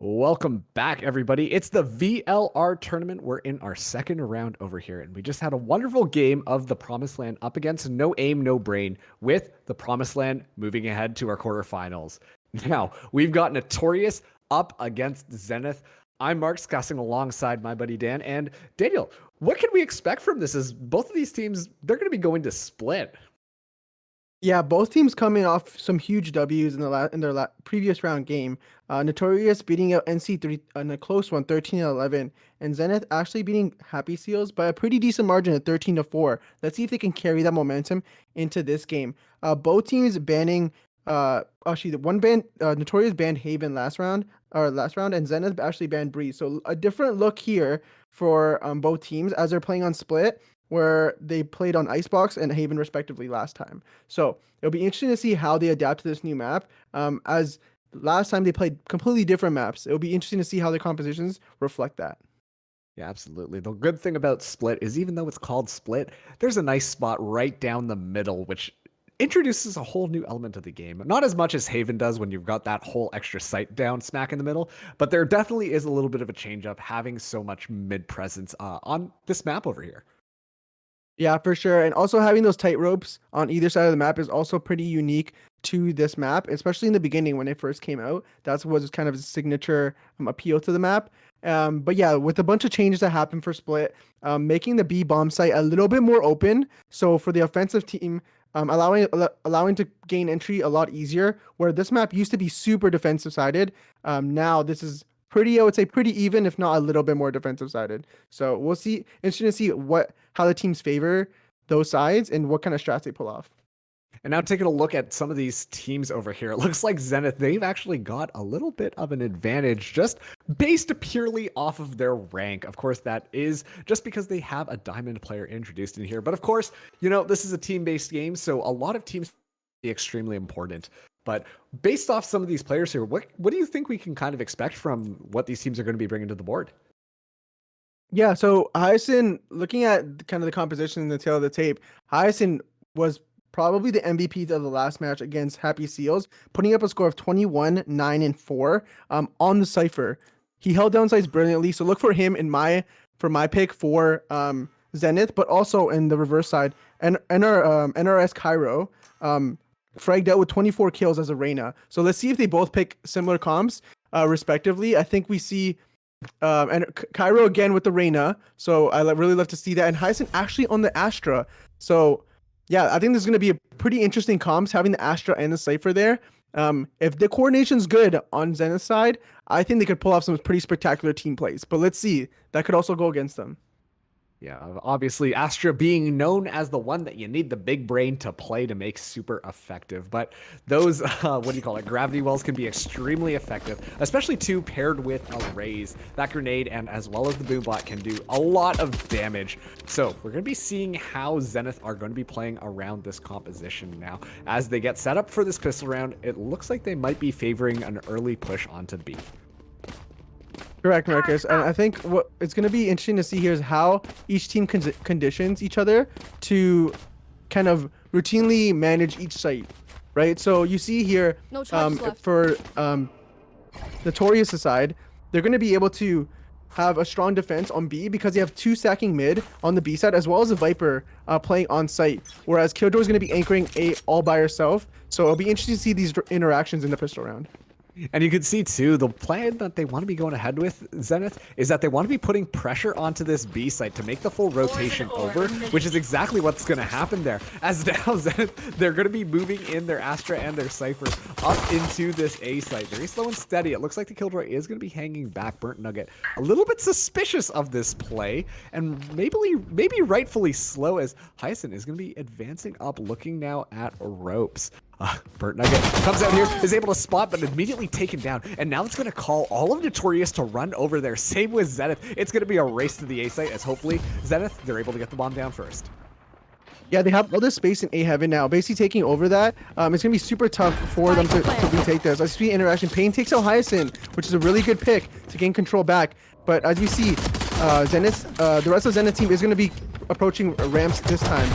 Welcome back, everybody. It's the VLR tournament. We're in our second round over here, and we just had a wonderful game of the Promised Land up against No Aim, No Brain, with the Promised Land moving ahead to our quarterfinals. Now, we've got Notorious up against Zenith. I'm Mark, discussing alongside my buddy Dan. And Daniel, what can we expect from this? As both of these teams, they're going to be going to split. Yeah, both teams coming off some huge W's in their previous round game. Notorious beating out NC3 in a close one, 13-11, and Zenith actually beating Happy Seals by a pretty decent margin at 13-4. Let's see if they can carry that momentum into this game. Both teams banning. Actually, the one band Notorious banned Haven last round, and Zenith actually banned Breeze. So a different look here for both teams as they're playing on split, where they played on Icebox and Haven respectively last time. So it'll be interesting to see how they adapt to this new map. As last time they played completely different maps. It'll be interesting to see how their compositions reflect that. Yeah, absolutely. The good thing about Split is even though it's called Split, there's a nice spot right down the middle, which introduces a whole new element of the game. Not as much as Haven does when you've got that whole extra site down smack in the middle, but there definitely is a little bit of a change up having so much mid presence on this map over here. Yeah, for sure. And also having those tight ropes on either side of the map is also pretty unique to this map, especially in the beginning when it first came out. That was kind of a signature appeal to the map. But yeah, with a bunch of changes that happened for Split, making the B bomb site a little bit more open. So for the offensive team, allowing to gain entry a lot easier, where this map used to be super defensive sided. Now this is I would say pretty even, if not a little bit more defensive sided. So we'll see. Interesting to see how the teams favor those sides and what kind of strats they pull off. And now taking a look at some of these teams over here, it looks like Zenith, they've actually got a little bit of an advantage just based purely off of their rank. Of course, that is just because they have a diamond player introduced in here. But of course, this is a team-based game, so a lot of teams are extremely important. But based off some of these players here, what do you think we can kind of expect from what these teams are going to be bringing to the board? Yeah, so Hyacinth, looking at kind of the composition in the tail of the tape, Hyacinth was probably the MVP of the last match against Happy Seals, putting up a score of 21, 9, and 4 on the Cypher. He held down sides brilliantly, so look for him for my pick for Zenith, but also in the reverse side, NRS Cairo. Fragged out with 24 kills as a Reyna. So let's see if they both pick similar comps, respectively. I think we see and Cairo again with the Reyna. So I really love to see that. And Hyacinth actually on the Astra. So yeah, I think this is going to be a pretty interesting comps having the Astra and the Cypher there. If the coordination's good on Zenith's side, I think they could pull off some pretty spectacular team plays. But let's see. That could also go against them. Yeah, obviously Astra being known as the one that you need the big brain to play to make super effective. But those, gravity wells can be extremely effective, especially too paired with a raise. That grenade and as well as the boombot can do a lot of damage. So we're going to be seeing how Zenith are going to be playing around this composition now. As they get set up for this pistol round, it looks like they might be favoring an early push onto B. Correct, Marcus. And I think what it's going to be interesting to see here is how each team conditions each other to kind of routinely manage each site, right? So you see here for Notorious side, they're going to be able to have a strong defense on B because they have two stacking mid on the B side as well as a Viper playing on site, whereas Killjoy is going to be anchoring A all by herself. So it'll be interesting to see these interactions in the pistol round. And you can see too, the plan that they want to be going ahead with Zenith is that they want to be putting pressure onto this B site to make the full rotation over, which is exactly what's going to happen there. As now Zenith, they're going to be moving in their Astra and their Cypher up into this A site. Very slow and steady. It looks like the Killjoy is going to be hanging back. Burnt Nugget a little bit suspicious of this play, and maybe rightfully slow, as Hyacinth is going to be advancing up, looking now at ropes. Burnt Nugget comes out here, is able to spot, but immediately taken down. And now it's going to call all of Notorious to run over there. Same with Zenith. It's going to be a race to the A site, as hopefully Zenith, they're able to get the bomb down first. Yeah, they have all this space in A heaven now, basically taking over that. It's going to be super tough for them to retake this. As we see interaction, Pain takes out Hyacinth, which is a really good pick to gain control back. But as you see, Zenith, the rest of Zenith team is going to be approaching ramps this time.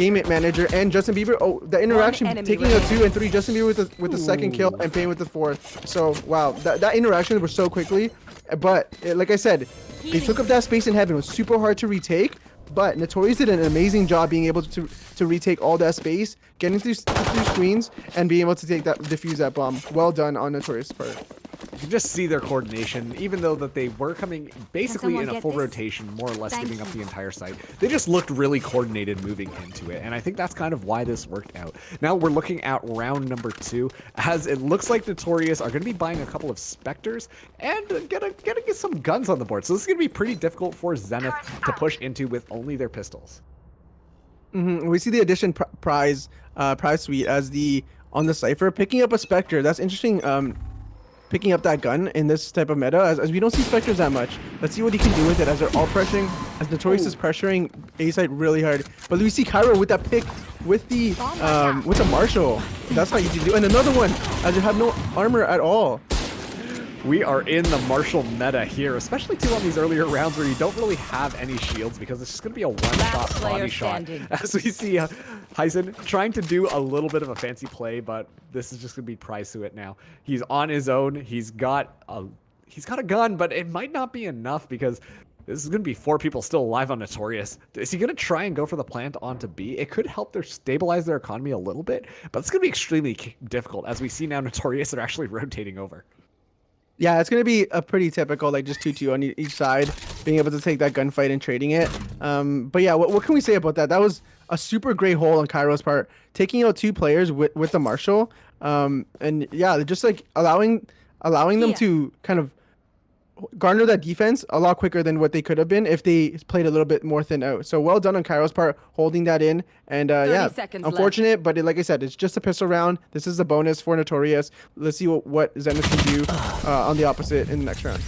game manager, and Justin Bieber. Oh, the interaction taking a 2 and 3. Justin Bieber with the second kill and Payne with the fourth. So wow, that interaction was so quickly. But like I said, they took up that space in heaven. It was super hard to retake. But Notorious did an amazing job being able to retake all that space, getting through screens, and being able to defuse that bomb. Well done on Notorious' part. You can just see their coordination, even though that they were coming basically in a full rotation, more or less giving up the entire site. They just looked really coordinated moving into it, and I think that's kind of why this worked out. Now we're looking at round number 2, as it looks like Notorious are going to be buying a couple of Spectres and gonna get some guns on the board. So this is going to be pretty difficult for Zenith to push into with only their pistols. We see the addition prize suite as on the Cypher picking up a Spectre. That's interesting. Picking up that gun in this type of meta, as we don't see Spectres that much. Let's see what he can do with it as they're all pressuring, as Notorious is pressuring A side really hard. But we see Cairo with that pick with the Marshall. That's not easy to do. And another one, as they have no armor at all. We are in the Marshall meta here, especially too on these earlier rounds where you don't really have any shields because it's just going to be a one-shot body shot. As we see Heisen trying to do a little bit of a fancy play, but this is just going to be prize to it now. He's on his own. He's got a gun, but it might not be enough because this is going to be 4 people still alive on Notorious. Is he going to try and go for the plant onto B? It could help stabilize their economy a little bit, but it's going to be extremely difficult as we see now Notorious are actually rotating over. Yeah, it's going to be a pretty typical, like, just 2-2 on each side, being able to take that gunfight and trading it. But yeah, what can we say about that? That was a super great hole on Cairo's part, taking out 2 players with the Marshall. And yeah, just like allowing them to kind of garner that defense a lot quicker than what they could have been if they played a little bit more thin out. So well done on Cairo's part, holding that in. And yeah, unfortunate, but like I said, it's just a pistol round. This is a bonus for Notorious. Let's see what Zenith can do on the opposite in the next round.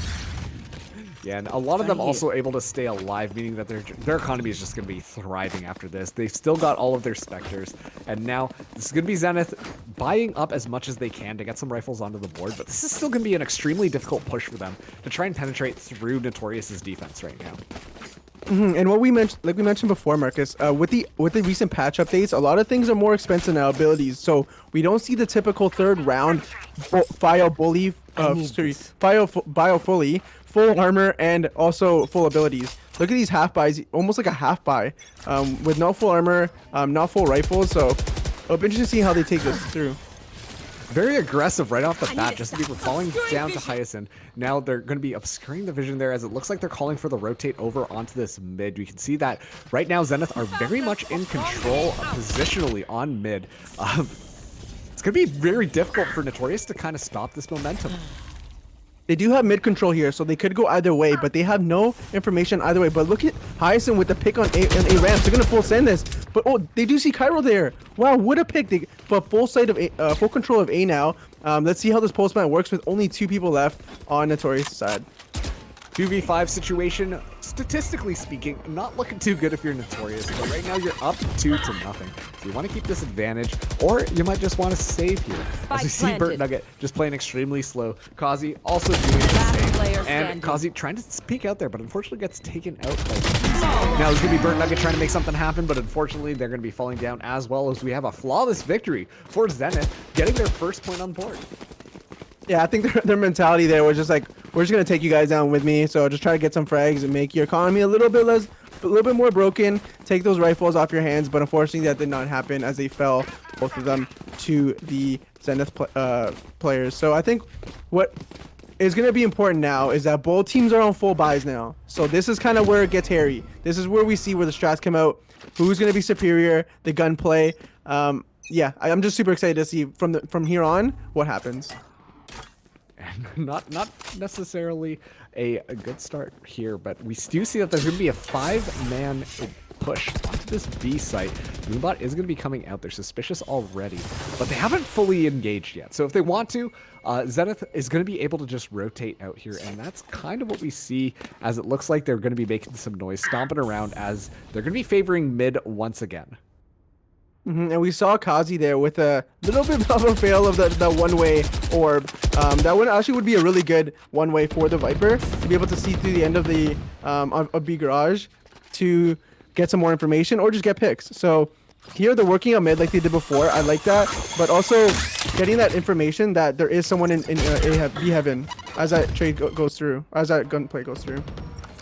Yeah, and a lot of them also able to stay alive, meaning that their economy is just going to be thriving after this. They've still got all of their Spectres, and now this is going to be Zenith buying up as much as they can to get some rifles onto the board, but this is still going to be an extremely difficult push for them to try and penetrate through Notorious's defense right now. And what we mentioned, like we mentioned before, Marcus, with the recent patch updates, a lot of things are more expensive now, abilities. So we don't see the typical third round bio fully, full armor, and also full abilities. Look at these half buys, almost like a half buy, with no full armor, not full rifles. So it'll be interesting to see how they take this through. Very aggressive right off the bat, just people falling down to Hyacinth. Now they're going to be obscuring the vision there as it looks like they're calling for the rotate over onto this mid. We can see that right now Zenith are very much in control positionally on mid. It's going to be very difficult for Notorious to kind of stop this momentum. They do have mid control here, so they could go either way, but they have no information either way. But look at Hyacinth with the pick on A ramps. They're gonna full send this, but oh, they do see Cairo there. Wow, what a pick! They put full sight of full control of A now. Let's see how this postman works with only 2 people left on Notorious' side. 2v5 situation, statistically speaking, not looking too good if you're Notorious, but right now you're up 2-0. So you want to keep this advantage, or you might just want to save here. As we see Burt Nugget just playing extremely slow. Kazi also doing the same, and Kazi trying to peek out there, but unfortunately gets taken out by Now there's going to be Burt Nugget trying to make something happen, but unfortunately they're going to be falling down as well, as we have a flawless victory for Zenith, getting their first point on board. Yeah, I think their mentality there was just like, we're just gonna take you guys down with me. So just try to get some frags and make your economy a little bit more broken. Take those rifles off your hands. But unfortunately, that did not happen as they fell, both of them, to the Zenith players. So I think what is gonna be important now is that both teams are on full buys now. So this is kind of where it gets hairy. This is where we see where the strats come out. Who's gonna be superior? The gunplay. Yeah, I'm just super excited to see from here on what happens. Not necessarily a good start here, but we do see that there's going to be a 5-man push onto this B site. Moombot is going to be coming out. They're suspicious already, but they haven't fully engaged yet. So if they want to, Zenith is going to be able to just rotate out here, and that's kind of what we see, as it looks like they're going to be making some noise, stomping around, as they're going to be favoring mid once again. And we saw Kazi there with a little bit of a fail of the one-way orb. That one actually would be a really good one-way for the Viper to be able to see through the end of the of B garage to get some more information or just get picks. So here they're working on mid like they did before. I like that, but also getting that information that there is someone in B heaven as that trade goes through, as that gunplay goes through.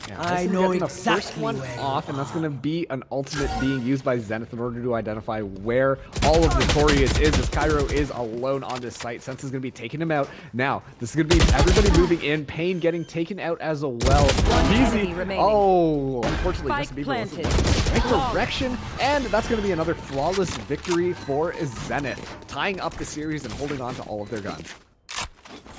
Yeah, I this is know getting the exactly first one where you off, and that's going to be an ultimate being used by Zenith in order to identify where all of Notorious is, as Cairo is alone on this site. Sense is going to be taking him out. Now, this is going to be everybody moving in, Pain getting taken out as well. Easy. Oh, unfortunately, Justin Bieber was in the right direction, and that's going to be another flawless victory for Zenith, tying up the series and holding on to all of their guns.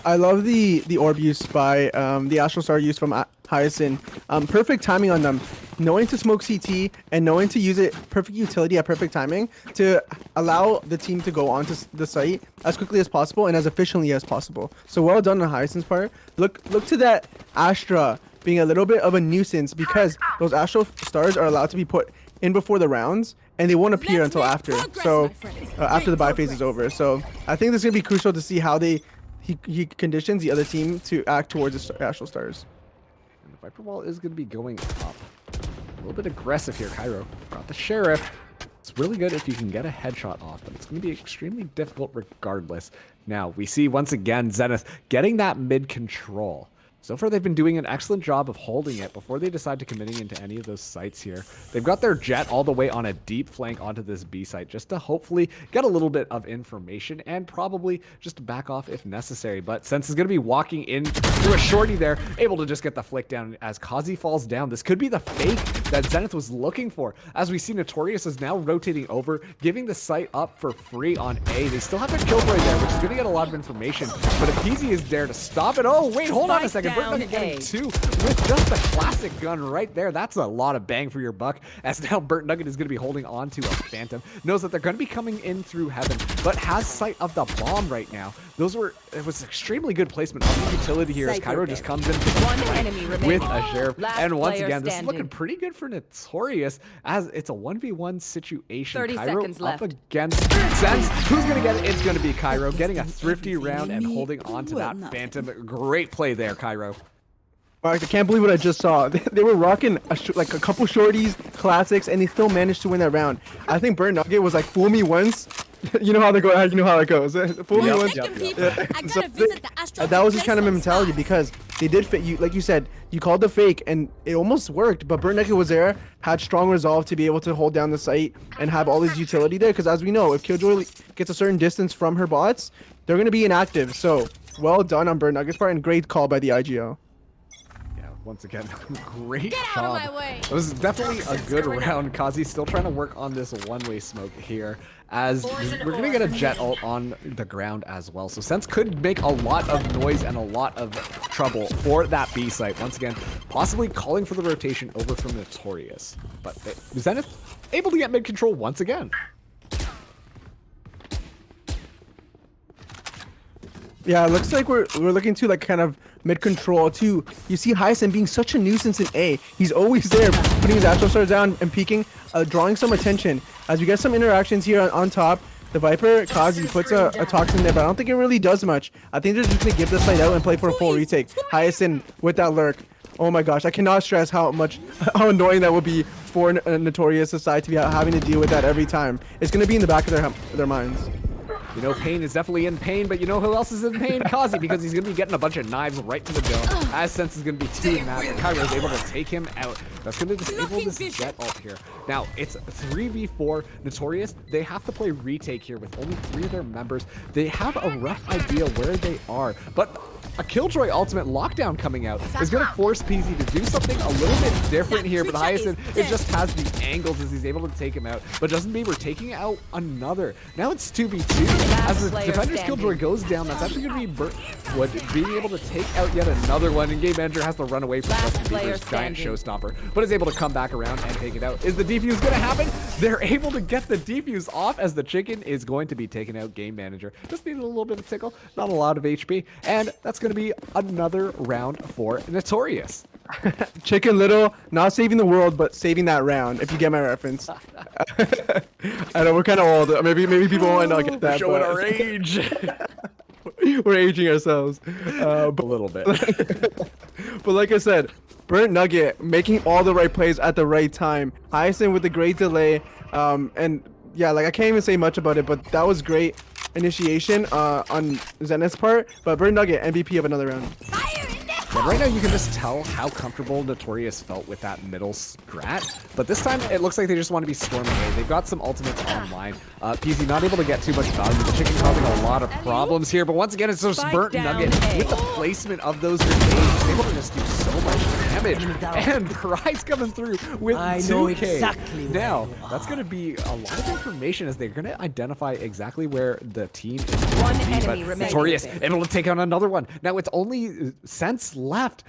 I love the orb use by the Astral Star use from Hyacinth. Perfect timing on them, knowing to smoke CT and knowing to use it, perfect utility at perfect timing to allow the team to go onto the site as quickly as possible and as efficiently as possible. So well done on Hyacinth's part. Look to that Astra being a little bit of a nuisance because those Astral Stars are allowed to be put in before the rounds and they won't appear until after. So after the buy phase is over. So I think this is gonna be crucial to see how he conditions the other team to act towards the Astral Stars. And the Viper Wall is going to be going up. A little bit aggressive here, Cairo. Got the Sheriff. It's really good if you can get a headshot off, but it's going to be extremely difficult regardless. Now, we see once again Zenith getting that mid control. So far, they've been doing an excellent job of holding it before they decide to committing into any of those sites here. They've got their jet all the way on a deep flank onto this B site just to hopefully get a little bit of information and probably just back off if necessary. But Sense is going to be walking in through a shorty there, able to just get the flick down as Kazi falls down. This could be the fake that Zenith was looking for. As we see, Notorious is now rotating over, giving the site up for free on A. They still have their Killjoy there, which is going to get a lot of information. But if Peasy is there to stop it, oh, wait, hold on a second. Burnt Nugget getting 2 with just the classic gun right there. That's a lot of bang for your buck, as now Burnt Nugget is going to be holding on to a Phantom. Knows that they're going to be coming in through heaven, but has sight of the bomb right now. It was extremely good placement of the utility here as Cairo just comes in with a Sheriff. And once again, this is looking pretty good for Notorious as it's a 1v1 situation. 30 Cairo seconds up left. against Sense. Who's going to get it? It's going to be Cairo getting a thrifty round and holding on to that Phantom. Great play there, Cairo. I can't believe what I just saw. They were rocking like a couple shorties, classics, and they still managed to win that round. I think Burnt Nugget was like, fool me once. You know how they go. You know how it goes. Fool me once. That was his kind of mentality because they did fit you. Like you said, you called the fake, and it almost worked. But Burnt Nugget was there, had strong resolve to be able to hold down the site and have all his utility there. Because as we know, if Killjoy gets a certain distance from her bots, they're going to be inactive. So well done on Burnt Nugget's part, and great call by the IGO. Once again, great job. It was definitely a good round. Kazi's still trying to work on this one-way smoke here, as we're going to get a jet ult on the ground as well. So Sense could make a lot of noise and a lot of trouble for that B site. Once again, possibly calling for the rotation over from Notorious. But Zenith able to get mid-control once again. Yeah, it looks like we're looking to like kind of mid-control too. You see Hyacinth being such a nuisance in A. He's always there, putting his Astral Stars down and peeking, drawing some attention. As we get some interactions here on top, the Viper, Kazi puts a Toxin there, but I don't think it really does much. I think they're just going to give this side out and play for a full retake. Hyacinth with that lurk. Oh my gosh, I cannot stress how annoying that would be for Notorious side to be having to deal with that every time. It's going to be in the back of their minds. You know, Pain is definitely in pain, but you know who else is in pain? Kazi, because he's going to be getting a bunch of knives right to the dome. As Sense is going to be 2 in that, and Cairo is able to take him out. That's going to disable this jet ult here. Now, it's 3v4 Notorious. They have to play retake here with only 3 of their members. They have a rough idea where they are, but a Killjoy ultimate lockdown coming out is going to force PZ to do something a little bit different here, but Hyacinth, it just has the angles as he's able to take him out. But Justin Bieber taking out another. Now it's 2v2. As the defender's Killjoy goes down, that's actually going to be being able to take out yet another one, and Game Manager has to run away from Justin Bieber's giant showstopper, but is able to come back around and take it out. Is the defuse going to happen? They're able to get the defuse off as the chicken is going to be taking out Game Manager. Just needed a little bit of tickle, not a lot of HP, and that's going to be another round for Notorious. Chicken Little, not saving the world, but saving that round, if you get my reference. I know we're kind of old. Maybe people might not get that. Showing our age. We're aging ourselves. A little bit. But like I said, Burnt Nugget making all the right plays at the right time. Hyacinth with the great delay, and yeah, like I can't even say much about it, but that was great initiation on Zenith's part. But Bird Nugget, MVP of another round. Yeah, right now you can just tell how comfortable Notorious felt with that middle strat, but this time it looks like they just want to be storming A. They've got some ultimates online. PZ not able to get too much value. The chicken causing a lot of problems here, but once again it's just Burnt Nugget with the placement of those grenades. He's able to just do so much damage, and Prize coming through with 2K. Now, that's going to be a lot of information as they're going to identify exactly where the team is going to be, but Notorious able to take on another one. Now it's only Sense left,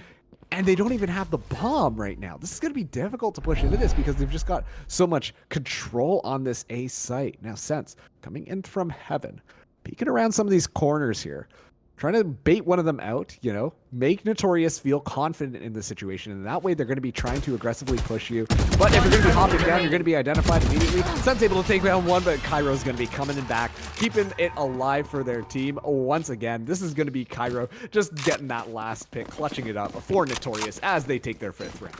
and they don't even have the bomb right now. This is going to be difficult to push into this because they've just got so much control on this A site. Now Sense coming in from heaven, peeking around some of these corners here, trying to bait one of them out, you know, make Notorious feel confident in the situation, and that way they're going to be trying to aggressively push you. But if you're going to be hopping down, you're going to be identified immediately. Sense able to take down one, but Kairo's going to be coming in back, keeping it alive for their team. Once again, this is going to be Kairo just getting that last pick, clutching it up for Notorious as they take their 5th round.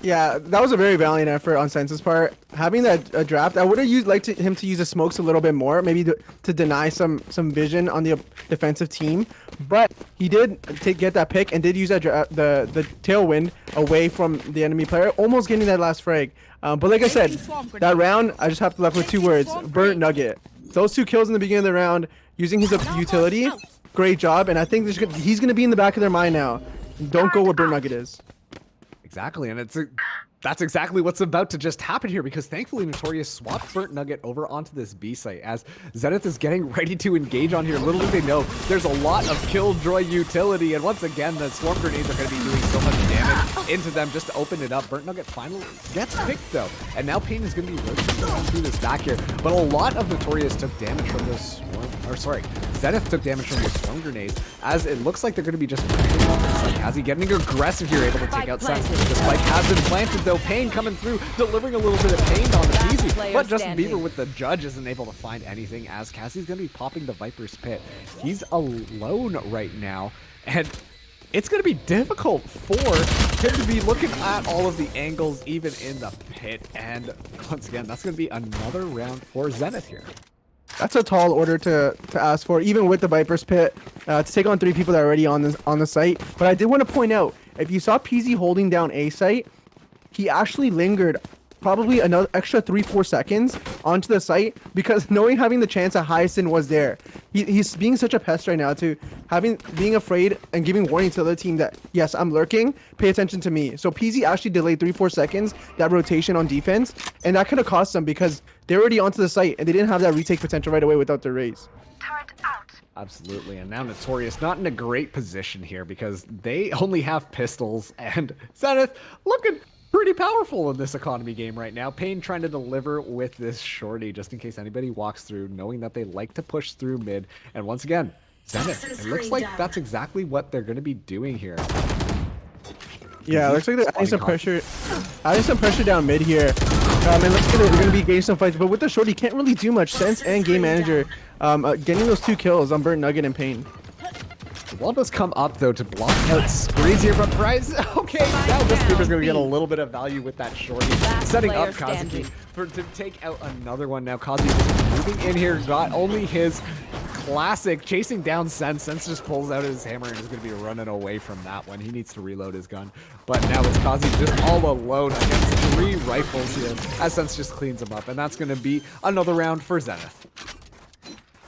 Yeah, that was a very valiant effort on Sense's part. Having that draft, I would have liked him to use the smokes a little bit more, maybe to deny some vision on the defensive team. But he did get that pick and did use that the tailwind away from the enemy player, almost getting that last frag. But like I said, that round, I just have to left with 2 words: Burnt Nugget. Those 2 kills in the beginning of the round, using his utility, great job. And I think he's going to be in the back of their mind now. Don't go where Burnt Nugget is. Exactly, and that's exactly what's about to just happen here, because thankfully Notorious swapped Burnt Nugget over onto this B site as Zenith is getting ready to engage on here. Little do they know, there's a lot of Killjoy utility, and once again the swarm grenades are going to be doing so much damage into them just to open it up. Burnt Nugget finally gets picked though, and now Pain is going to be rotating around through this back here, but a lot of Notorious took damage from those Zenith took damage from the swarm grenades, as it looks like they're going to be just pushing on this site. Kazi getting aggressive here, able to take out Sense. The spike has been planted though. Pain coming through, delivering a little bit of pain on the PZ, but Justin Bieber with the judge isn't able to find anything, as Cassie's going to be popping the Viper's Pit. He's alone right now, and it's going to be difficult for him to be looking at all of the angles, even in the pit. And once again, that's going to be another round for Zenith here. That's a tall order to ask for, even with the Viper's Pit, to take on 3 people that are already on the site. But I did want to point out, if you saw PZ holding down A site, he actually lingered probably another extra 3-4 seconds onto the site, because having the chance that Hyacinth was there. He's being such a pest right now to being afraid and giving warning to the other team that, yes, I'm lurking, pay attention to me. So PZ actually delayed 3-4 seconds that rotation on defense, and that could have cost them because they're already onto the site and they didn't have that retake potential right away without their raise. Absolutely, and now Notorious not in a great position here because they only have pistols, and Zenith looking pretty powerful in this economy game right now. Pain trying to deliver with this shorty just in case anybody walks through, knowing that they like to push through mid. And once again, Zenith, it looks like that's exactly what they're going to be doing here. Yeah, it looks like they're adding some pressure. Adding some pressure down mid here. It looks like they're going to be getting some fights, but with the shorty, you can't really do much. Sense and Game Manager getting those 2 kills on Burnt Nugget and Pain. The wall does come up though to block out Screens here, but Price, okay, now this Bieber's going to get a little bit of value with that shorty, setting up Kazuki to take out another one. Now Kazuki just moving in here, got only his classic chasing down Sense. Sense just pulls out his hammer and is going to be running away from that one. He needs to reload his gun, but now it's Kazi just all alone against 3 rifles here as Sense just cleans him up, and that's going to be another round for Zenith.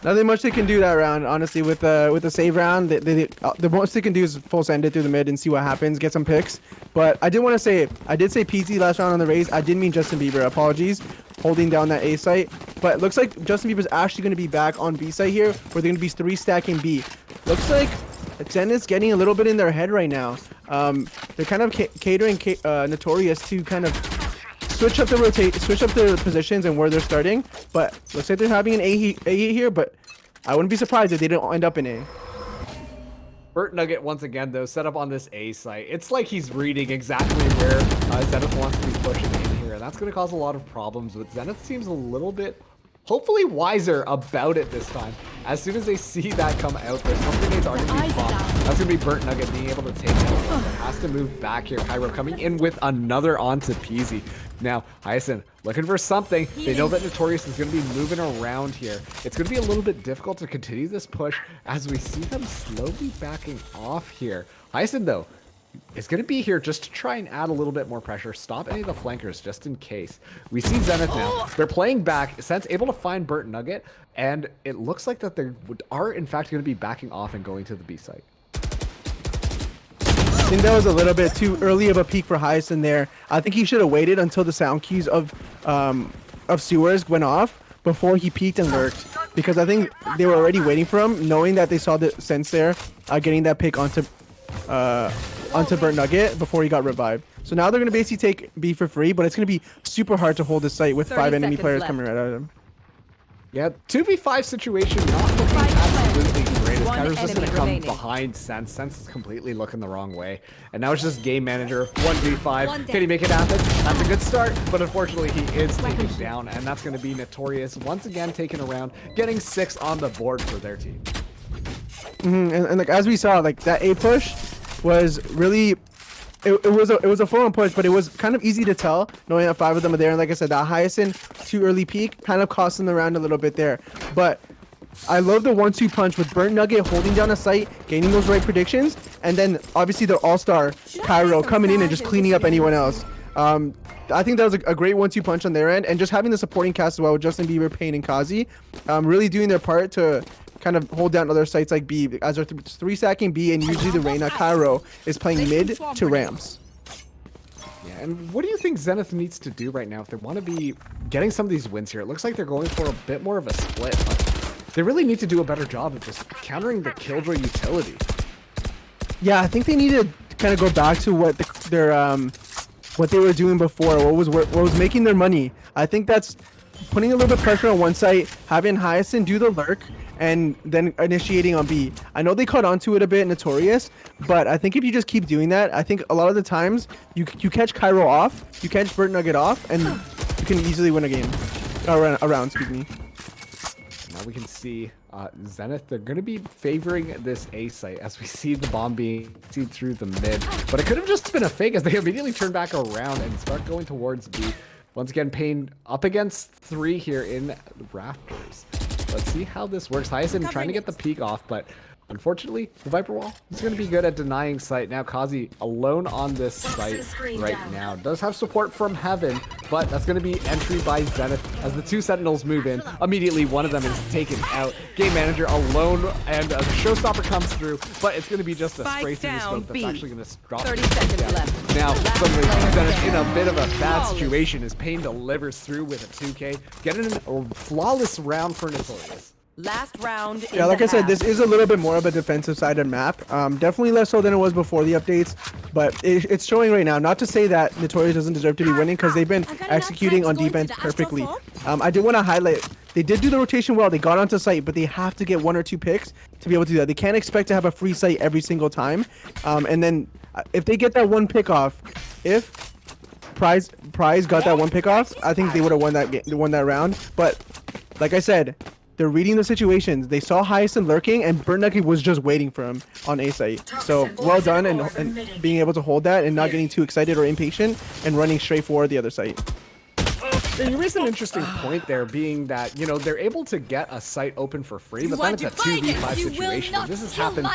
Nothing much they can do that round, honestly. With the save round, the most they can do is full send it through the mid and see what happens, get some picks. But I did want to say, I did say PZ last round on the raise. I didn't mean Justin Bieber. Apologies, holding down that A site. But it looks like Justin Bieber's actually going to be back on B site here, where they're going to be 3 stacking B. Looks like Zenith's getting a little bit in their head right now. They're kind of catering Notorious to kind of switch up the positions and where they're starting, but looks like they're having an A here, but I wouldn't be surprised if they don't end up in A. Burnt Nugget once again though set up on this A site. It's like he's reading exactly where Zenith wants to be pushing in here, and that's going to cause a lot of problems. With Zenith seems a little bit hopefully wiser about it this time. As soon as they see that come out, their smoke grenades are going to be popped. That's going to be Burnt Nugget being able to take it. Has to move back here. Cairo coming in with another onto Peasy. Now, Hyacinth looking for something. They know that Notorious is going to be moving around here. It's going to be a little bit difficult to continue this push as we see them slowly backing off here. Hyacinth, though, is going to be here just to try and add a little bit more pressure, stop any of the flankers just in case. We see Zenith now. They're playing back. Sense able to find Burnt Nugget, and it looks like that they are in fact going to be backing off and going to the B site. I think that was a little bit too early of a peak for Hyacinth there. I think he should have waited until the sound cues of sewers went off before he peeked and lurked, because I think they were already waiting for him, knowing that they saw the sense there, getting that pick onto Burnt Nugget before he got revived. So now they're going to basically take B for free, but it's going to be super hard to hold this site with 5 enemy players coming right at him. Yeah, 2v5 situation not looking absolutely great. As Kyro's just going to come behind Sense. Sense is completely looking the wrong way. And now it's just Game Manager, 1v5. Can he make it happen? That's a good start, but unfortunately he is taken down, and that's going to be Notorious once again taken around, getting 6 on the board for their team. And like as we saw, like that A push was really, it was a full-on push, but it was kind of easy to tell knowing that 5 of them are there. And like I said, that Hyacinth too early peak kind of cost them the round a little bit there. But I love the 1-2 punch with Burnt Nugget holding down a site, gaining those right predictions, and then obviously the all-star Cairo coming in and just cleaning up anyone else. I think that was a great 1-2 punch on their end, and just having the supporting cast as well with Justin Bieber, Payne, and Kazi, really doing their part to kind of hold down other sites like B, as they're 3-stacking B, and usually the Reyna Cairo is playing mid to ramps. Yeah, and what do you think Zenith needs to do right now if they want to be getting some of these wins here? It looks like they're going for a bit more of a split, but they really need to do a better job of just countering the Killjoy utility. Yeah, I think they need to kind of go back to what what they were doing before, what was making their money. I think that's putting a little bit of pressure on one site, having Hyacinth do the lurk, and then initiating on B. I know they caught onto it a bit, Notorious, but I think if you just keep doing that, I think a lot of the times you catch Cairo off, you catch Burnt Nugget off, and you can easily win a game. A round, excuse me. Now we can see Zenith, they're going to be favoring this A site as we see the bomb being seen through the mid. But it could have just been a fake as they immediately turn back around and start going towards B. Once again, Payne up against 3 here in the rafters. Let's see how this works. Hyacinth trying to get the peek off, but unfortunately, the Viper Wall is going to be good at denying sight. Now, Kazi alone on this site right now. Does have support from Heaven, but that's going to be entry by Zenith as the 2 Sentinels move in. Immediately, one of them is taken out. Game Manager alone, and the Showstopper comes through, but it's going to be just a spray through the smoke that's actually going to drop. 30 seconds left. Now, suddenly, Zenith in a bit of a bad situation as Payne delivers through with a 2K, getting a flawless round for Notorious. Last round. Yeah, like I said, this is a little bit more of a defensive-sided map. Definitely less so than it was before the updates, but it's showing right now. Not to say that Notorious doesn't deserve to be winning, because they've been executing on defense perfectly. I did want to highlight, they did do the rotation well. They got onto site, but they have to get 1 or 2 picks to be able to do that. They can't expect to have a free site every single time. And then if they get that 1 pick off, if Prize got that 1 pick off, I think they would have won that round. But like I said, they're reading the situations. They saw Hyacinth lurking, and Burnt Nugget was just waiting for him on A site. So well done, and being able to hold that and not getting too excited or impatient and running straight forward the other site. And you raised an interesting point there, being that, you know, they're able to get a site open for free, but then it's a 2v5 situation. This has happened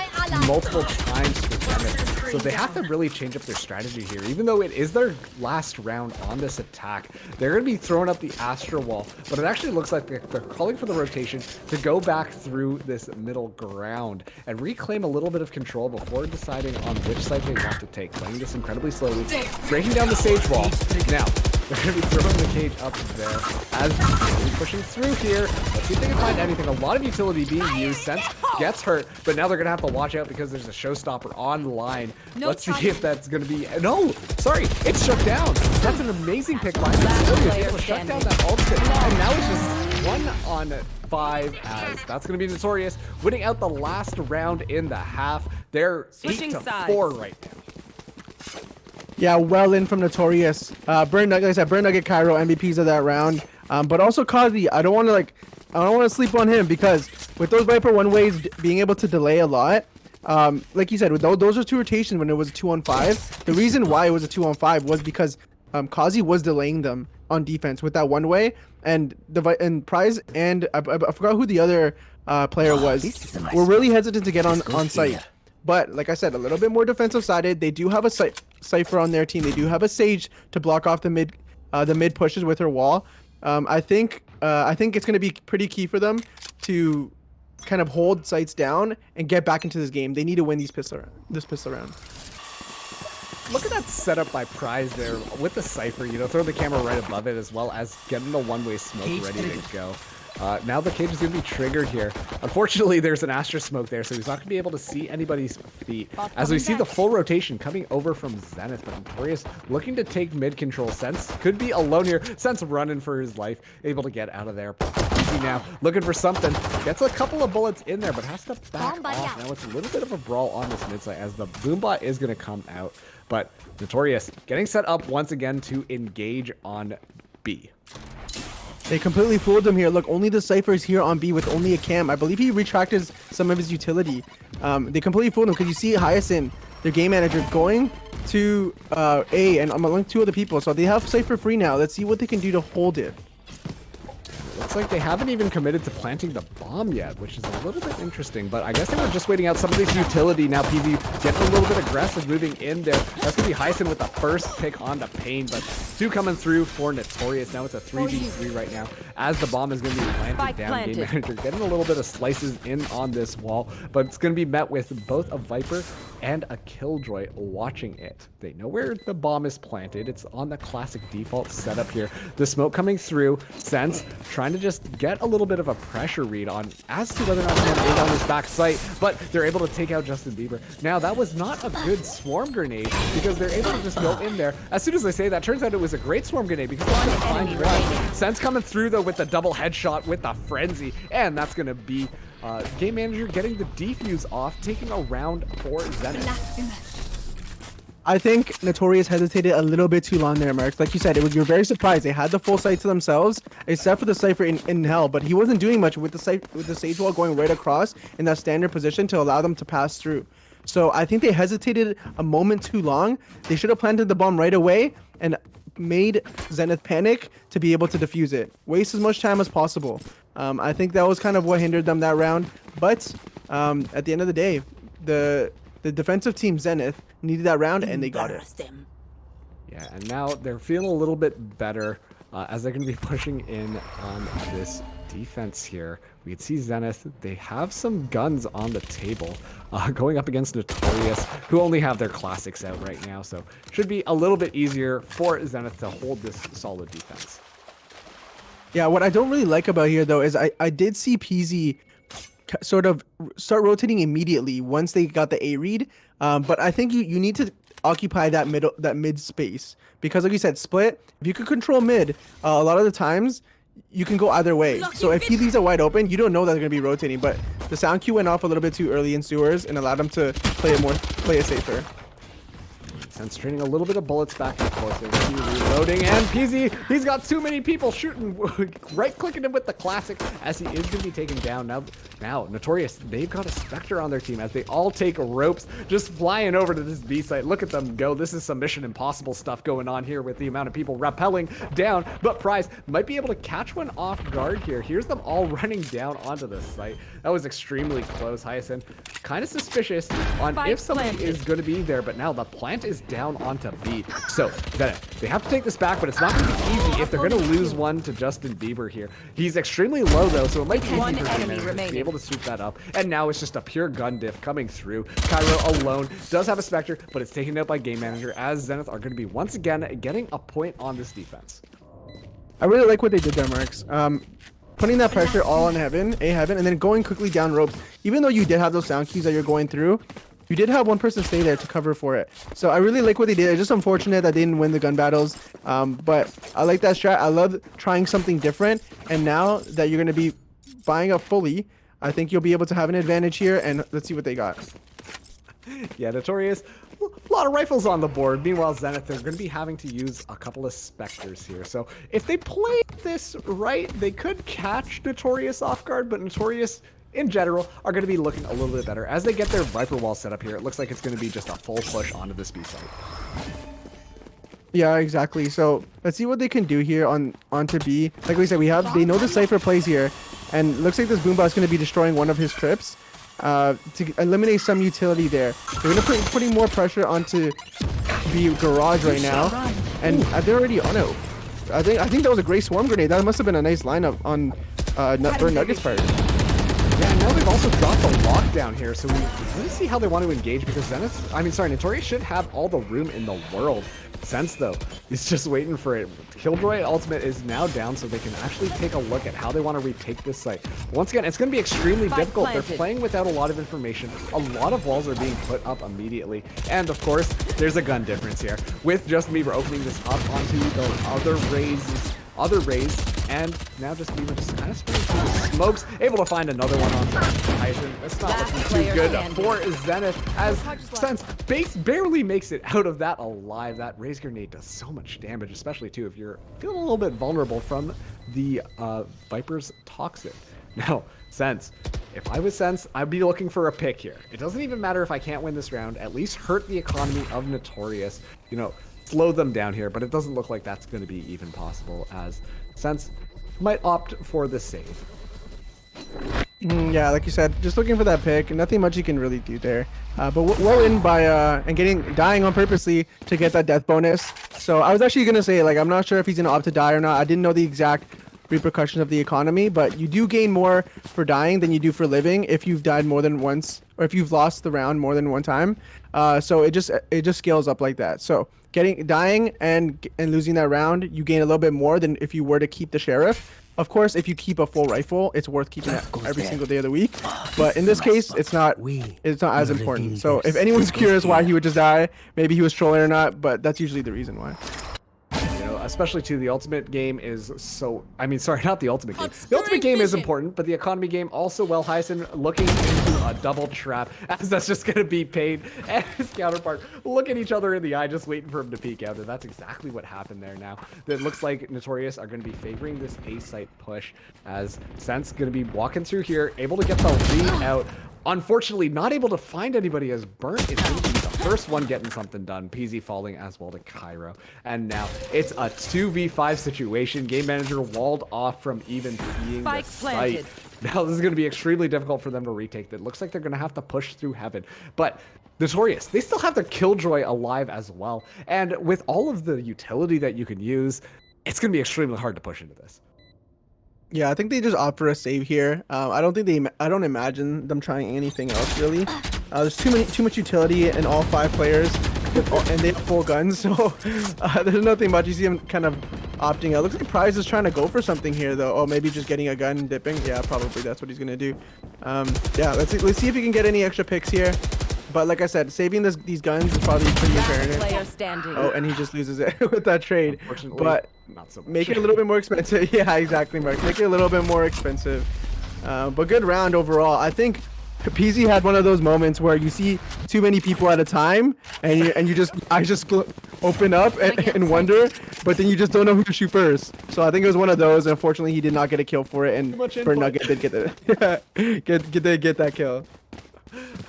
multiple times for Zenith, so they have to really change up their strategy here. Even though it is their last round on this attack, they're going to be throwing up the Astra Wall, but it actually looks like they're calling for the rotation to go back through this middle ground and reclaim a little bit of control before deciding on which side they want to take, playing this incredibly slowly, breaking down the Sage Wall. Now, they're going to be throwing the cage up there as they're pushing through here. Let's see if they can find anything. A lot of utility being used. Sense gets hurt, but now they're going to have to watch out because there's a Showstopper online. Let's see if that's going to be... No! Sorry! It's shut down! That's an amazing pick line. It's able to shut down that ultimate. And now it's just 1 on 5 as that's going to be Notorious, winning out the last round in the half. They're 8-4 right now. Yeah, well in from Notorious. Burnt Nugget, like I said, Burnt Nugget, Cairo, MVPs of that round. But also Kazi, I don't want to sleep on him because with those Viper one ways being able to delay a lot, like you said, with those are 2 rotations when it was a 2-on-5. The reason why it was a 2-on-5 was because Kazi was delaying them on defense with that one way, and Prize and I forgot who the other player was. We're really hesitant to get on site. But like I said, a little bit more defensive sided. They do have a Cypher on their team. They do have a Sage to block off the mid pushes with her wall. I think it's going to be pretty key for them to kind of hold sights down and get back into this game. They need to win this pistol round. Look at that setup by Prize there with the Cypher, you know, throw the camera right above it as well as getting the one-way smoke ready to go. Now the cage is going to be triggered here. Unfortunately, there's an Astra smoke there, so he's not going to be able to see anybody's feet. As we see the full rotation coming over from Zenith, but Notorious looking to take mid control. Sense could be alone here. Sense running for his life, able to get out of there. Easy now, looking for something. Gets a couple of bullets in there, but has to back off. Now it's a little bit of a brawl on this mid side as the boombot is going to come out. But Notorious getting set up once again to engage on B. They completely fooled him here. Look, only the Cypher is here on B with only a cam. I believe he retracted some of his utility. They completely fooled him because you see Hyacinth, their game manager, going to A and among 2 other people. So they have Cypher free now. Let's see what they can do to hold it. Looks like they haven't even committed to planting the bomb yet, which is a little bit interesting, but I guess they were just waiting out some of this utility. Now PV getting a little bit aggressive, moving in there. That's going to be Hyacinth with the first pick on the Pain, but 2 coming through for Notorious. Now it's a 3v3 right now as the bomb is going to be planted down. Game manager getting a little bit of slices in on this wall, but it's going to be met with both a Viper and a Killjoy watching it. They know where the bomb is planted. It's on the classic default setup here. The smoke coming through. Sense trying to just get a little bit of a pressure read on as to whether or not he can on his back sight, but they're able to take out Justin Bieber. Now that was not a good swarm grenade because they're able to just go in there. As soon as I say that, turns out it was a great swarm grenade because it's going to find one. Sense coming through though with the double headshot with the frenzy, and that's going to be game manager getting the defuse off, taking a round for Zenith. I think Notorious hesitated a little bit too long there, Mark. Like you said, you're very surprised. They had the full sight to themselves, except for the Cypher in hell, but he wasn't doing much with the Sage Wall going right across in that standard position to allow them to pass through. So I think they hesitated a moment too long. They should have planted the bomb right away and made Zenith panic to be able to defuse it. Waste as much time as possible. I think that was kind of what hindered them that round. But at the end of the day, the defensive team Zenith needed that round and they got it. Yeah, and now they're feeling a little bit better as they're going to be pushing in on this defense here. We can see Zenith, they have some guns on the table going up against Notorious, who only have their classics out right now, so should be a little bit easier for Zenith to hold this solid defense. Yeah, what I don't really like about here though is I did see PZ sort of start rotating immediately once they got the A read, but I think you need to occupy that mid space because, like you said, split. If you could control mid, a lot of the times you can go either way. So if he leaves it wide open, you don't know that they're gonna be rotating. But the sound cue went off a little bit too early in sewers and allowed them to play it safer. Sense trading a little bit of bullets back and forth. Reloading, and PZ, he's got too many people shooting, right-clicking him with the classic as he is going to be taken down. Now, Notorious, they've got a Spectre on their team as they all take ropes, just flying over to this B site. Look at them go. This is some Mission Impossible stuff going on here with the amount of people rappelling down, but Prize might be able to catch one off guard here. Here's them all running down onto the site. That was extremely close. Hyacinth, kind of suspicious on if somebody is going to be there, but now the plant is down onto B. So Zenith, they have to take this back, but it's not going to be easy if they're going to lose one to Justin Bieber here. He's extremely low though, so it might be easy for him to be able to sweep that up. And now it's just a pure gun diff coming through. Cairo alone does have a Spectre, but it's taken out by game manager as Zenith are going to be once again getting a point on this defense. I really like what they did there, Marks. Putting that pressure all on heaven, and then going quickly down ropes. Even though you did have those sound cues that you're going through, you did have one person stay there to cover for it. So I really like what they did. It's just unfortunate that they didn't win the gun battles. But I like that strat. I love trying something different. And now that you're going to be buying up fully, I think you'll be able to have an advantage here. And let's see what they got. Yeah, Notorious, a lot of rifles on the board. Meanwhile, Zenith, they're going to be having to use a couple of Spectres here. So if they play this right, they could catch Notorious off guard, but Notorious, in general, are going to be looking a little bit better. As they get their Viper wall set up here, it looks like it's going to be just a full push onto this B site. Yeah, exactly. So let's see what they can do here onto B. Like we said, they know the Cypher plays here, and looks like this Boombot is going to be destroying one of his trips to eliminate some utility there. They're going to putting more pressure onto B garage right now, and they're already on it. I think that was a great swarm grenade. That must have been a nice lineup on Nuggets part. Yeah, now they've also dropped the lockdown here, so let's see how they want to engage, because Notorious should have all the room in the world. Sense, though, is just waiting for it. Killjoy ultimate is now down, so they can actually take a look at how they want to retake this site. Once again, it's going to be extremely difficult. They're playing without a lot of information. A lot of walls are being put up immediately. And, of course, there's a gun difference here. With just Meaver opening this up onto the other raise, and now just Meaver just kind of spinning through the smokes, able to find another one on Tyson. That's not looking too good for Zenith, as Sense barely makes it out of that alive. That raise grenade does so much damage, especially too if you're feeling a little bit vulnerable from the Viper's toxic. Now, Sense, if I was Sense, I'd be looking for a pick here. It doesn't even matter if I can't win this round, at least hurt the economy of Notorious, you know, slow them down here, but it doesn't look like that's going to be even possible, as Sense might opt for the save. Yeah, like you said, just looking for that pick. Nothing much you can really do there. But well in by and dying on purposely to get that death bonus. So I was actually gonna say, like, I'm not sure if he's gonna opt to die or not. I didn't know the exact repercussions of the economy, but you do gain more for dying than you do for living if you've died more than once, or if you've lost the round more than one time. So it just scales up like that. So dying and losing that round, you gain a little bit more than if you were to keep the sheriff. Of course, if you keep a full rifle, it's worth keeping it every single day of the week. But in this case, it's not as important. So if anyone's curious why he would just die, maybe he was trolling or not, but that's usually the reason why. Especially too, the ultimate game is so, sorry, not the ultimate game. The ultimate game is important, but the economy game also, well, Hyson looking into a double trap, as that's just going to be paid, and his counterpart look at each other in the eye, just waiting for him to peek out, and that's exactly what happened there now. It looks like Notorious are going to be favoring this A-site push, as Sense going to be walking through here, able to get the lead out. Unfortunately, not able to find anybody, as Burnt is going to be the first one getting something done. PZ falling as well to Cairo. And now it's a 2v5 situation. Game Manager walled off from even seeing the site. Now this is going to be extremely difficult for them to retake. It looks like they're going to have to push through heaven. But Notorious, they still have their Killjoy alive as well. And with all of the utility that you can use, it's going to be extremely hard to push into this. Yeah, I think they just opt for a save here. I don't imagine them trying anything else really. There's too much utility in all 5 players, and they have full guns, so there's nothing much. You see them kind of opting out. Looks like Prize is trying to go for something here though. Oh, maybe just getting a gun and dipping. Yeah, probably that's what he's gonna do. Yeah, let's see if he can get any extra picks here. But like I said, saving these guns is probably pretty apparent. Oh, and he just loses it with that trade. But not so much. Make it a little bit more expensive. Yeah, exactly, Mark. Make it a little bit more expensive. But good round overall. I think PZ had one of those moments where you see too many people at a time, and you just open up and wonder, but then you just don't know who to shoot first. So I think it was one of those. Unfortunately, he did not get a kill for it, and Nugget did get get that kill.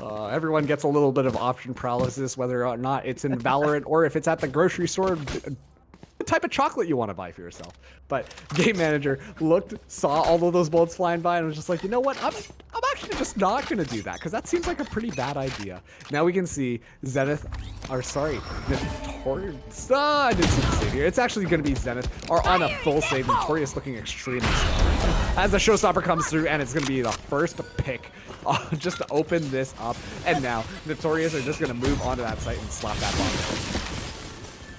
Everyone gets a little bit of option paralysis, whether or not it's in Valorant or if it's at the grocery store, the type of chocolate you want to buy for yourself. But Game Manager saw all of those bullets flying by and was just like, you know what, I'm actually just not going to do that, because that seems like a pretty bad idea. Now we can see Notorious, I didn't see the save here. It's actually going to be Zenith are on a full save. Notorious looking extremely strong as the showstopper comes through, and it's going to be the first pick just to open this up. And now Notorious are just going to move onto that site and slap that bomb.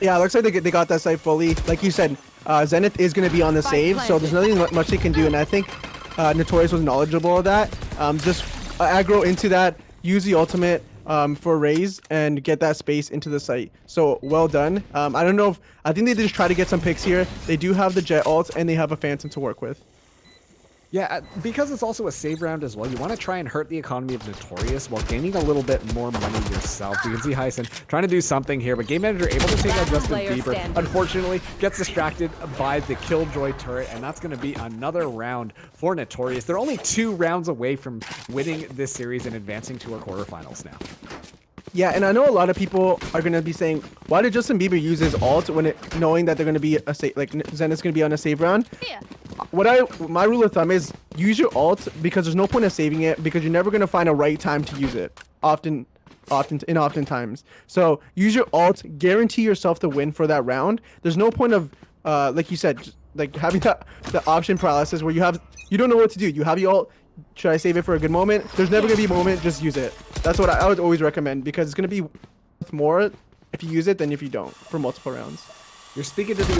Yeah, it looks like they got that site fully. Like you said, Zenith is going to be on the save, so there's nothing much they can do. And I think Notorious was knowledgeable of that. Just aggro into that, use the ultimate for raise, and get that space into the site. So well done. I don't know I think they just try to get some picks here. They do have the Jet ult, and they have a Phantom to work with. Yeah, because it's also a save round as well, you want to try and hurt the economy of Notorious while gaining a little bit more money yourself. You can see Hyson trying to do something here, but Game Manager able to take out Justin player Bieber. standing. Unfortunately, gets distracted by the Killjoy turret, and that's going to be another round for Notorious. They're only 2 rounds away from winning this series and advancing to our quarterfinals now. Yeah, and I know a lot of people are gonna be saying, why did Justin Bieber use his ult when knowing that they're gonna be a save, like Zenith's gonna be on a save round? Yeah. My rule of thumb is use your ult because there's no point of saving it because you're never gonna find a right time to use it. Oftentimes. So use your ult, guarantee yourself the win for that round. There's no point of like you said, like having the option paralysis where you don't know what to do. You have your ult. Should I save it for a good moment? There's never gonna be a moment. Just use it. That's what I would always recommend because it's gonna be worth more if you use it than if you don't for multiple rounds. You're speaking to the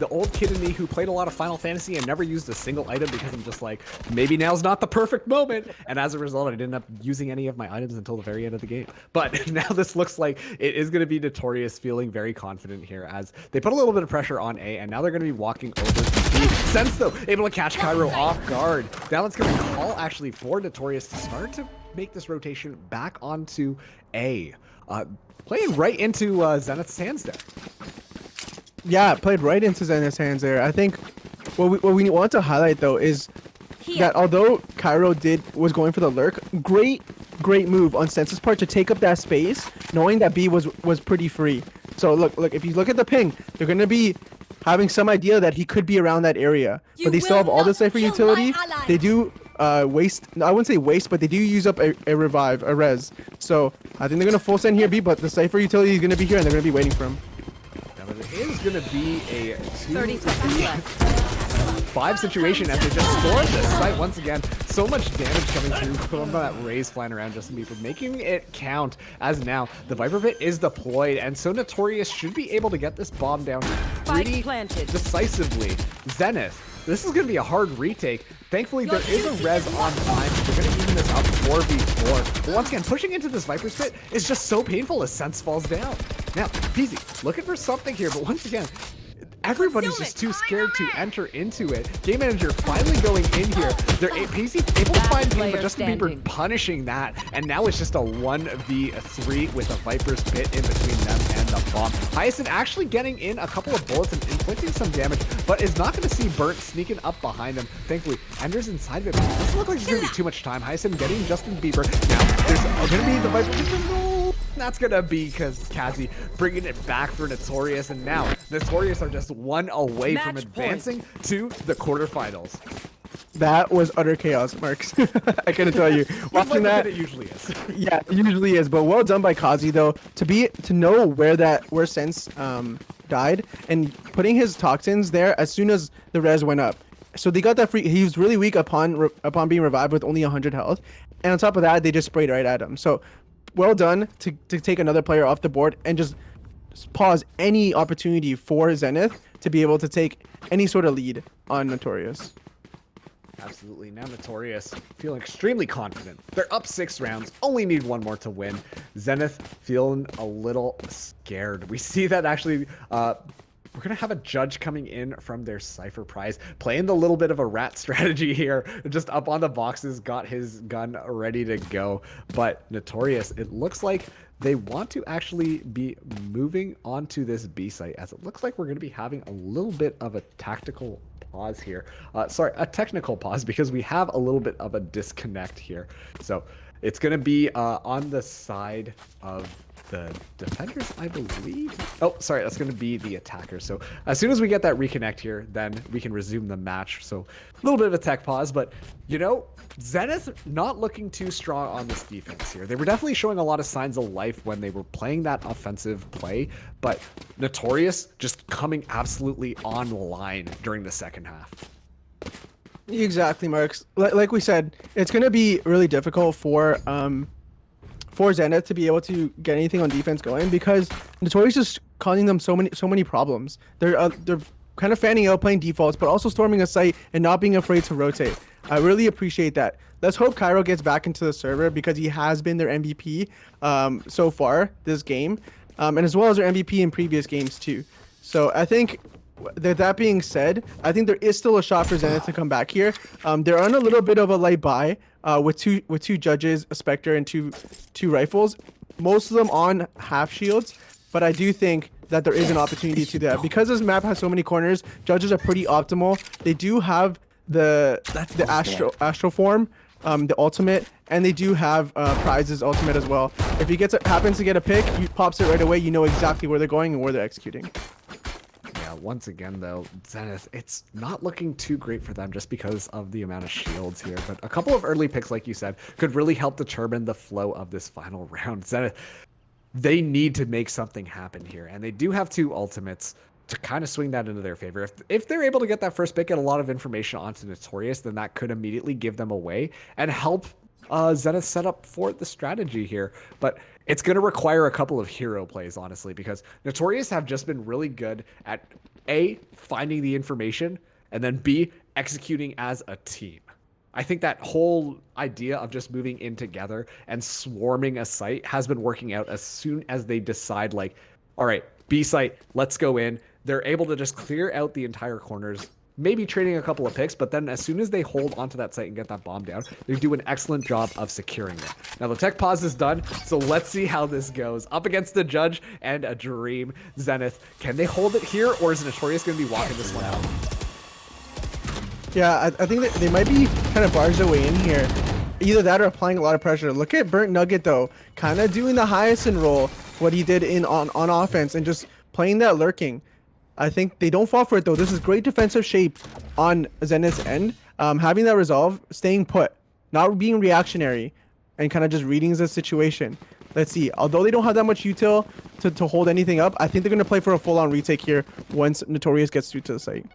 old kid in me who played a lot of Final Fantasy and never used a single item because I'm just like, maybe now's not the perfect moment. And as a result, I didn't end up using any of my items until the very end of the game. But now this looks like it is going to be Notorious feeling very confident here as they put a little bit of pressure on A, and now they're going to be walking over to B. Sense though, able to catch Cairo off guard. Now that's going to call actually for Notorious to start to make this rotation back onto A. Playing right into Zenith's hands there. Yeah, it played right into Zenith's hands there. I think what we want to highlight though is that although Cairo was going for the lurk, great move on Sense's part to take up that space, knowing that B was pretty free. So look, if you look at the ping, they're gonna be having some idea that he could be around that area, but they still have all the Cypher utility. They do waste, I wouldn't say waste, but they do use up a res. So I think they're gonna full send here B, but the Cypher utility is gonna be here and they're gonna be waiting for him. But it is going to be a 30 seconds left. 5 situation as they just storm this site once again. So much damage coming through from that Raze flying around Justin Bieber, making it count as now the Viper Pit is deployed, and so Notorious should be able to get this bomb down pretty decisively. Zenith, this is going to be a hard retake. Thankfully, there is a res on time. They're going to even this up 4v4. But once again, pushing into this Viper's Pit is just so painful as Sense falls down. Now, Peasy looking for something here, but once again, everybody's just too scared to enter into it. Game Manager finally going in here. They're Peasy able to find him, but Justin Bieber punishing that. And now it's just a 1v3 with a Viper's Pit in between them and the bomb. Hyacinth actually getting in a couple of bullets and inflicting some damage, but is not going to see Burnt sneaking up behind him. Thankfully, Ender's inside of it. It doesn't look like there's going to be too much time. Hyacinth getting Justin Bieber. Now, there's going to be the Viper. That's gonna be because Kazi bringing it back for Notorious, and now Notorious are just 1 away from advancing to the quarterfinals. That was utter chaos, Marks. I couldn't tell you. Watching that, it usually is. Yeah, it usually is. But well done by Kazi though to know where Sense died and putting his toxins there as soon as the res went up. So they got that free. He was really weak upon being revived with only 100 health, and on top of that, they just sprayed right at him. So well done to take another player off the board and just pause any opportunity for Zenith to be able to take any sort of lead on Notorious. Absolutely. Now Notorious feeling extremely confident. They're up 6 rounds, only need 1 more to win. Zenith feeling a little scared. We see that actually we're going to have a judge coming in from their Cypher prize, playing the little bit of a rat strategy here, just up on the boxes, got his gun ready to go. But Notorious, it looks like they want to actually be moving onto this B site, as it looks like we're going to be having a little bit of a tactical pause here. Sorry, a technical pause, because we have a little bit of a disconnect here. So it's going to be on the side of the defenders, I believe. Oh, sorry, that's going to be the attackers. So as soon as we get that reconnect here, then we can resume the match. So a little bit of a tech pause, but you know, Zenith not looking too strong on this defense here. They were definitely showing a lot of signs of life when they were playing that offensive play, but Notorious just coming absolutely online during the second half. Exactly, Marks. Like we said, it's going to be really difficult for Zenith to be able to get anything on defense going because Notorious is causing them so many problems. They're kind of fanning out, playing defaults, but also storming a site and not being afraid to rotate. I really appreciate that. Let's hope Cairo gets back into the server because he has been their MVP so far this game, and as well as their MVP in previous games too. So I think That being said, I think there is still a shot for Zenith to come back here. They're on a little bit of a light buy with two judges, a Spectre, and two rifles. Most of them on half shields, but I do think that there is an opportunity to that because this map has so many corners. Judges are pretty optimal. They do have the Astro form, the ultimate, and they do have Prize's ultimate as well. If he happens to get a pick, he pops it right away. You know exactly where they're going and where they're executing. Once again, though, Zenith, it's not looking too great for them just because of the amount of shields here. But a couple of early picks, like you said, could really help determine the flow of this final round. Zenith, they need to make something happen here. And they do have two ultimates to kind of swing that into their favor. If they're able to get that first pick and a lot of information onto Notorious, then that could immediately give them away and help Zenith set up for the strategy here. But it's going to require a couple of hero plays, honestly, because Notorious have just been really good at A, finding the information, and then B, executing as a team. I think that whole idea of just moving in together and swarming a site has been working out as soon as they decide, like, all right, B site, let's go in. They're able to just clear out the entire corners, maybe trading a couple of picks, but then as soon as they hold onto that site and get that bomb down, they do an excellent job of securing it. Now the tech pause is done, so let's see how this goes. Up against the Judge and a Dream, Zenith. Can they hold it here, or is Notorious going to be walking this one out? Yeah, I think that they might be kind of barged away in here. Either that or applying a lot of pressure. Look at Burnt Nugget, though, kind of doing the Hyacinth role, what he did on offense, and just playing that lurking. I think they don't fall for it, though. This is great defensive shape on Zenith's end. Having that resolve, staying put, not being reactionary, and kind of just reading the situation. Let's see. Although they don't have that much util to hold anything up, I think they're going to play for a full-on retake here once Notorious gets through to the site.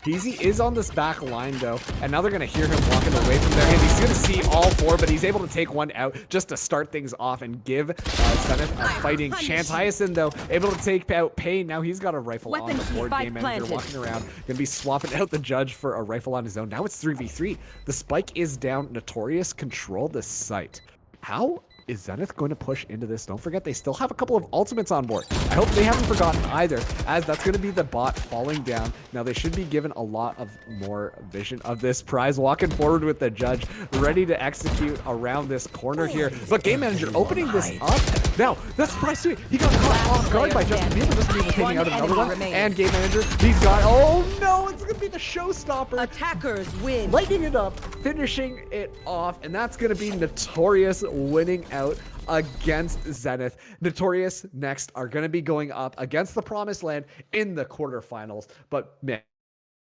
Peasy is on this back line, though, and now they're going to hear him walking away from there, and he's going to see all four, but he's able to take one out just to start things off and give Zenith a fighting chance. Hyacinth, though, able to take out Pain. Now he's got a rifle on the board. Game manager walking around, going to be swapping out the Judge for a rifle on his own. Now it's 3v3. The spike is down. Notorious control the site. How is Zenith going to push into this? Don't forget, they still have a couple of ultimates on board. I hope they haven't forgotten either, as that's going to be the bot falling down. Now, they should be given a lot of more vision of this prize. Walking forward with the Judge, ready to execute around this corner here. But Game Manager opening this up. Now, that's Prize too. He got caught off guard by Justin Bieber. Justin Bieber taking out another one. And Game Manager, he's got, oh no, it's going to be the showstopper. Attackers win. Lighting it up, finishing it off, and that's going to be Notorious winning out against Zenith. Notorious next are going to be going up against the Promised Land in the quarterfinals. But man,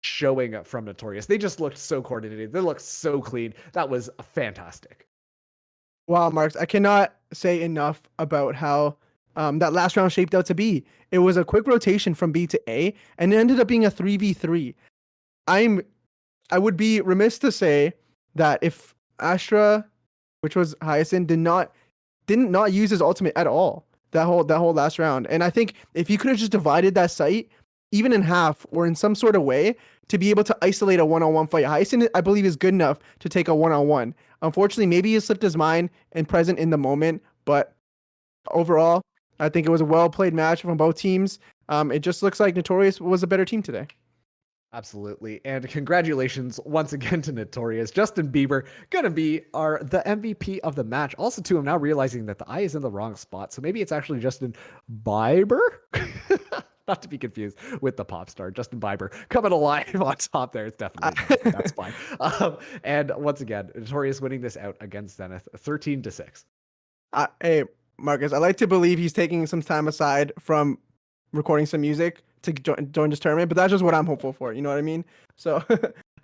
showing from Notorious, they just looked so coordinated. They looked so clean. That was fantastic. Wow, Marks, I cannot say enough about how that last round shaped out to be. It was a quick rotation from B to A, and it ended up being a 3v3. I would be remiss to say that if Astra, which was Hyacinth, did not use his ultimate at all that whole last round. And I think if he could have just divided that site even in half or in some sort of way to be able to isolate a one-on-one fight, Hyacinth, I believe, is good enough to take a one-on-one. Unfortunately, maybe he slipped his mind and present in the moment, but overall, I think it was a well-played match from both teams. It just looks like Notorious was a better team today. Absolutely. And congratulations once again to Notorious. Justin Bieber gonna be the MVP of the match. Also, too, I'm now realizing that the I is in the wrong spot. So maybe it's actually Justin Bieber? Not to be confused with the pop star, Justin Bieber, coming alive on top there. It's definitely, that's fine. And once again, Notorious winning this out against Zenith, 13-6. Hey, Marcus, I like to believe he's taking some time aside from recording some music to join this tournament, but that's just what I'm hopeful for. You know what I mean? So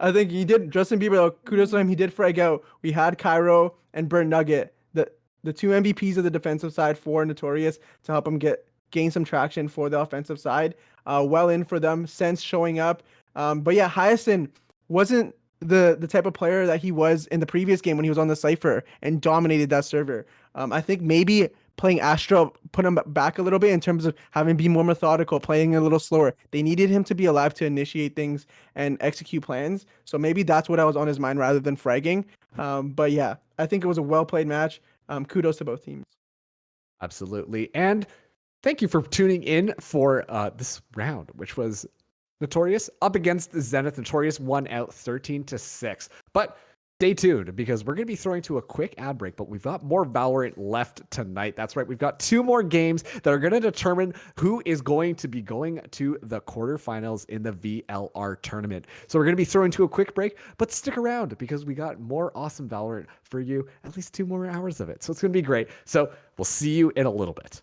I think he did. Justin Bieber, though, kudos to him. He did frag out. We had Cairo and Burnt Nugget, the two MVPs of the defensive side for Notorious, to help him gain some traction for the offensive side. Well in for them, Sense showing up. But yeah, Hyacinth wasn't the type of player that he was in the previous game when he was on the Cypher and dominated that server. I think maybe playing Astro put him back a little bit in terms of having to be more methodical, playing a little slower. They needed him to be alive to initiate things and execute plans. So maybe that's what I was on his mind rather than fragging. But yeah, I think it was a well-played match. Kudos to both teams. Absolutely. And thank you for tuning in for this round, which was Notorious up against the Zenith. Notorious won out 13-6. But stay tuned because we're going to be throwing to a quick ad break, but we've got more Valorant left tonight. That's right. We've got 2 more games that are going to determine who is going to be going to the quarterfinals in the VLR tournament. So we're going to be throwing to a quick break, but stick around because we got more awesome Valorant for you, at least 2 more hours of it. So it's going to be great. So we'll see you in a little bit.